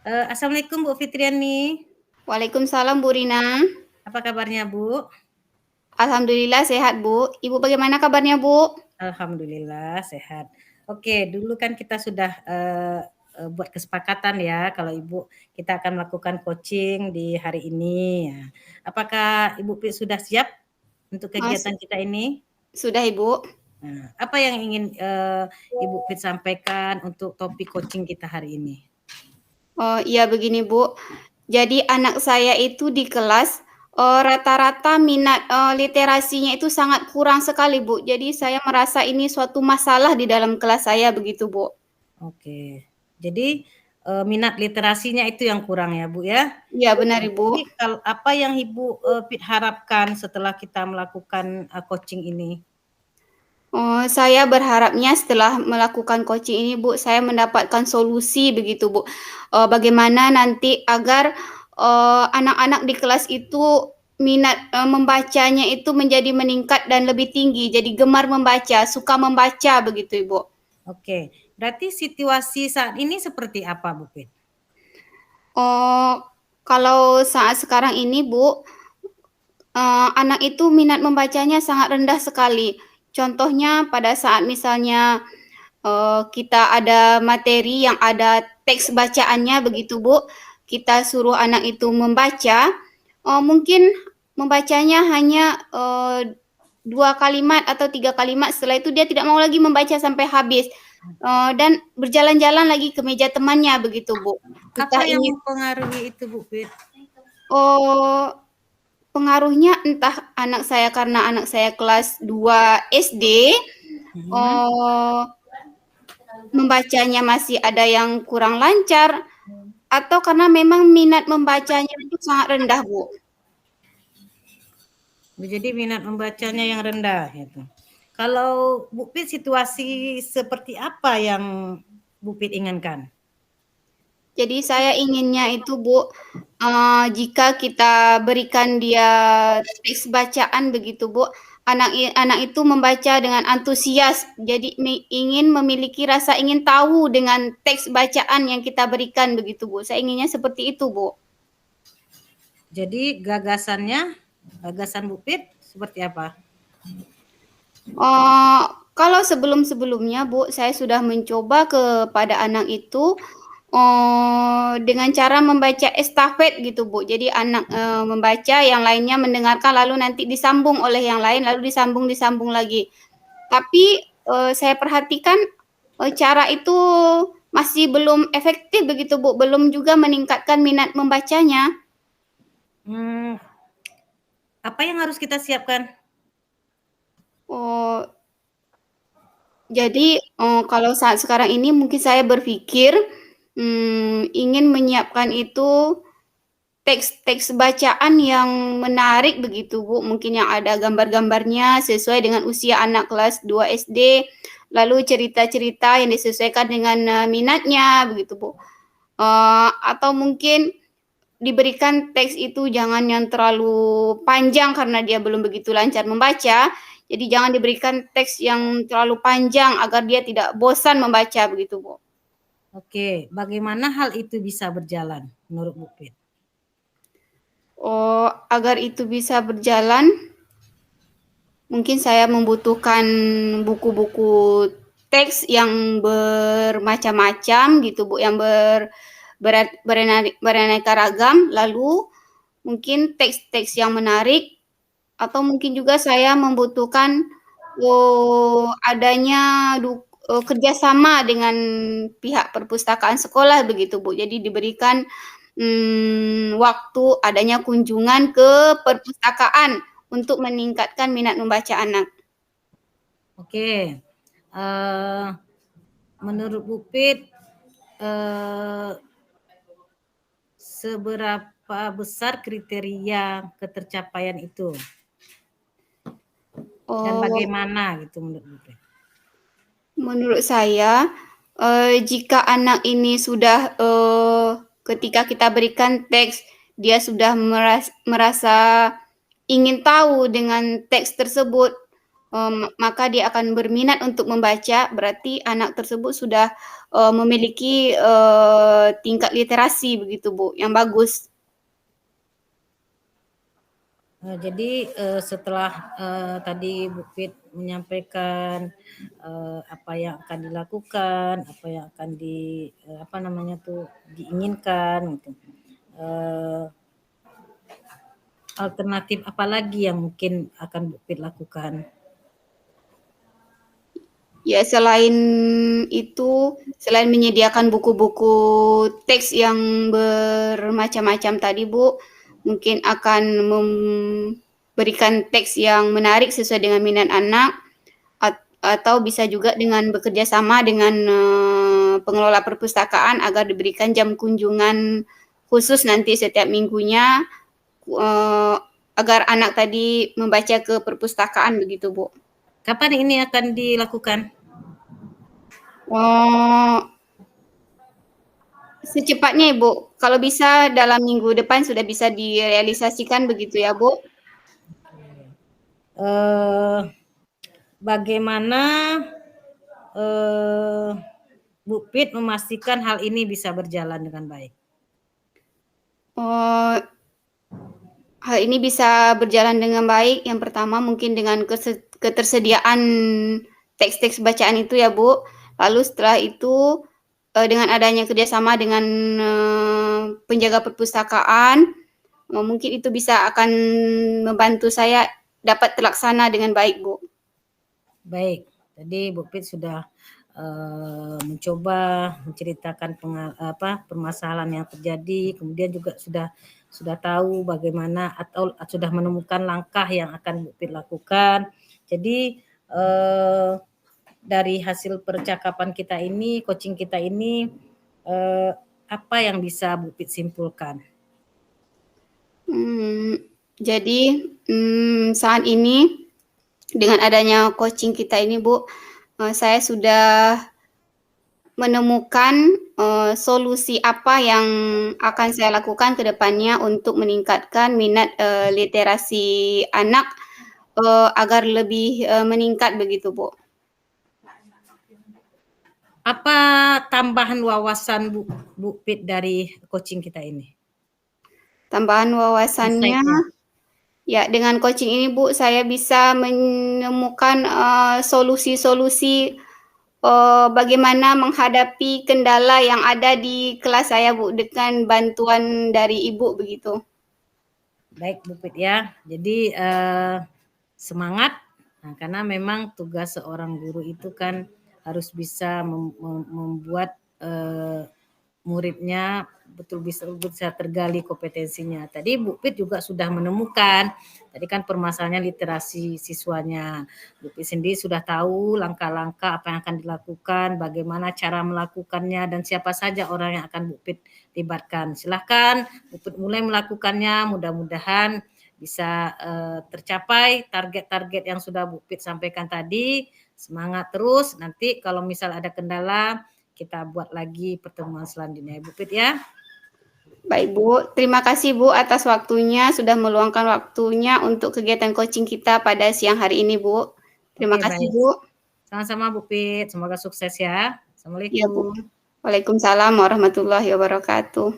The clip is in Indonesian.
Assalamualaikum Bu Fitriani. Waalaikumsalam Bu Rina. Apa kabarnya Bu? Alhamdulillah sehat Bu. Ibu bagaimana kabarnya Bu? Alhamdulillah sehat. Oke, dulu kan kita sudah buat kesepakatan ya kalau Ibu kita akan melakukan coaching di hari ini. Ya. Apakah Ibu sudah siap untuk Mas, kegiatan kita ini? sudah Ibu. Nah, apa yang ingin Ibu Fit sampaikan untuk topik coaching kita hari ini? Oh iya begini Bu. Jadi anak saya itu di kelas rata-rata minat literasinya itu sangat kurang sekali Bu. Jadi saya merasa ini suatu masalah di dalam kelas saya begitu Bu. Oke, jadi minat literasinya itu yang kurang ya Bu ya? Iya benar Ibu. Jadi apa yang Ibu harapkan setelah kita melakukan coaching ini? Oh, saya berharapnya setelah melakukan coaching ini Bu, saya mendapatkan solusi begitu Bu. Bagaimana nanti agar anak-anak di kelas itu minat membacanya itu menjadi meningkat dan lebih tinggi, jadi gemar membaca, suka membaca begitu Ibu. Oke, berarti situasi saat ini seperti apa Bu Pit? Oh, kalau saat sekarang ini Bu, anak itu minat membacanya sangat rendah sekali. Contohnya pada saat misalnya kita ada materi yang ada teks bacaannya begitu Bu, kita suruh anak itu membaca, mungkin membacanya hanya 2 kalimat atau 3 kalimat, setelah itu dia tidak mau lagi membaca sampai habis, dan berjalan-jalan lagi ke meja temannya begitu Bu. Apa Kita yang ingin mempengaruhi itu Bu Pit? oh, pengaruhnya entah anak saya karena anak saya kelas 2 SD, Hmm. oh, membacanya masih ada yang kurang lancar, atau karena memang minat membacanya itu sangat rendah, Bu? Jadi minat membacanya yang rendah gitu. Kalau Bu Pit situasi seperti apa yang Bu Pit inginkan? Jadi saya inginnya itu, Bu, jika kita berikan dia teks bacaan begitu, Bu, anak itu membaca dengan antusias, jadi ingin memiliki rasa ingin tahu dengan teks bacaan yang kita berikan begitu, Bu. Saya inginnya seperti itu, Bu. Jadi gagasan Bu Pit seperti apa? Kalau sebelum-sebelumnya, Bu, saya sudah mencoba kepada anak itu, dengan cara membaca estafet gitu, Bu. Jadi anak, membaca, yang lainnya mendengarkan, lalu nanti disambung oleh yang lain, lalu disambung lagi. Tapi, saya perhatikan, cara itu masih belum efektif begitu, Bu, belum juga meningkatkan minat membacanya. Hmm, apa yang harus kita siapkan? Oh, jadi, kalau saat sekarang ini mungkin saya berpikir, ingin menyiapkan itu teks-teks bacaan yang menarik begitu, Bu, mungkin yang ada gambar-gambarnya sesuai dengan usia anak kelas 2 SD, lalu cerita-cerita yang disesuaikan dengan, minatnya begitu, Bu. Atau mungkin diberikan teks itu jangan yang terlalu panjang karena dia belum begitu lancar membaca, jadi jangan diberikan teks yang terlalu panjang agar dia tidak bosan membaca begitu, Bu. Oke, bagaimana hal itu bisa berjalan menurut Bu Pit? Agar itu bisa berjalan, mungkin saya membutuhkan buku-buku teks yang bermacam-macam gitu, Bu, yang beraneka ragam, lalu mungkin teks-teks yang menarik, atau mungkin juga saya membutuhkan adanya kerjasama dengan pihak perpustakaan sekolah begitu, Bu. Jadi diberikan waktu adanya kunjungan ke perpustakaan untuk meningkatkan minat membaca anak. Oke, menurut Bu Pit, seberapa besar kriteria ketercapaian itu dan Oh, bagaimana gitu menurut Bu Pit? menurut saya, jika anak ini sudah, ketika kita berikan teks, dia sudah merasa ingin tahu dengan teks tersebut, maka dia akan berminat untuk membaca, berarti anak tersebut sudah, memiliki, tingkat literasi begitu, Bu, yang bagus. Jadi, setelah, tadi Bu Fit menyampaikan, apa yang akan dilakukan, apa yang akan diinginkan gitu. Alternatif apa lagi yang mungkin akan Bu Fit lakukan? Ya, selain itu, selain menyediakan buku-buku teks yang bermacam-macam tadi, Bu, mungkin akan memberikan teks yang menarik sesuai dengan minat anak, atau bisa juga dengan bekerja sama dengan, pengelola perpustakaan agar diberikan jam kunjungan khusus nanti setiap minggunya, agar anak tadi membaca ke perpustakaan begitu, Bu. Kapan ini akan dilakukan? Secepatnya, Ibu. Kalau bisa dalam minggu depan sudah bisa direalisasikan begitu ya, Bu? Bagaimana Bu Fit memastikan hal ini bisa berjalan dengan baik? Hal ini bisa berjalan dengan baik, yang pertama mungkin dengan ketersediaan teks-teks bacaan itu ya, Bu. Lalu setelah itu, dengan adanya kerjasama dengan, penjaga perpustakaan, mungkin itu bisa akan membantu saya dapat terlaksana dengan baik, Bu. Baik, tadi Bu Fit sudah, mencoba menceritakan permasalahan yang terjadi, kemudian juga sudah tahu bagaimana atau sudah menemukan langkah yang akan Bu Fit lakukan. Jadi, dari hasil percakapan kita ini, coaching kita ini, apa yang bisa Bu Fit simpulkan? Jadi, saat ini dengan adanya coaching kita ini, Bu, saya sudah menemukan, solusi apa yang akan saya lakukan ke depannya untuk meningkatkan minat, literasi anak, agar lebih, meningkat begitu, Bu. Apa tambahan wawasan Bu Fit dari coaching kita ini? Tambahan wawasannya, ya dengan coaching ini, Bu, saya bisa menemukan, solusi-solusi, bagaimana menghadapi kendala yang ada di kelas saya, Bu, dengan bantuan dari Ibu begitu. Baik Bu Fit ya, jadi semangat, karena memang tugas seorang guru itu kan harus bisa membuat muridnya betul bisa tergali kompetensinya. Tadi Bu Fit juga sudah menemukan, tadi kan permasalahannya literasi siswanya. Bu Fit sendiri sudah tahu langkah-langkah apa yang akan dilakukan, bagaimana cara melakukannya, dan siapa saja orang yang akan Bu Fit libatkan. Silahkan Bu Fit mulai melakukannya, mudah-mudahan bisa tercapai target-target yang sudah Bu Fit sampaikan tadi. Semangat terus, nanti kalau misal ada kendala, kita buat lagi pertemuan selanjutnya Bu Fit ya. Baik, Bu. Terima kasih, Bu, atas waktunya, sudah meluangkan waktunya untuk kegiatan coaching kita pada siang hari ini, Bu. Terima Oke, kasih, baik. Bu. Sama-sama Bu Fit, semoga sukses ya. Iya, Bu. Assalamualaikum. Waalaikumsalam warahmatullahi wabarakatuh.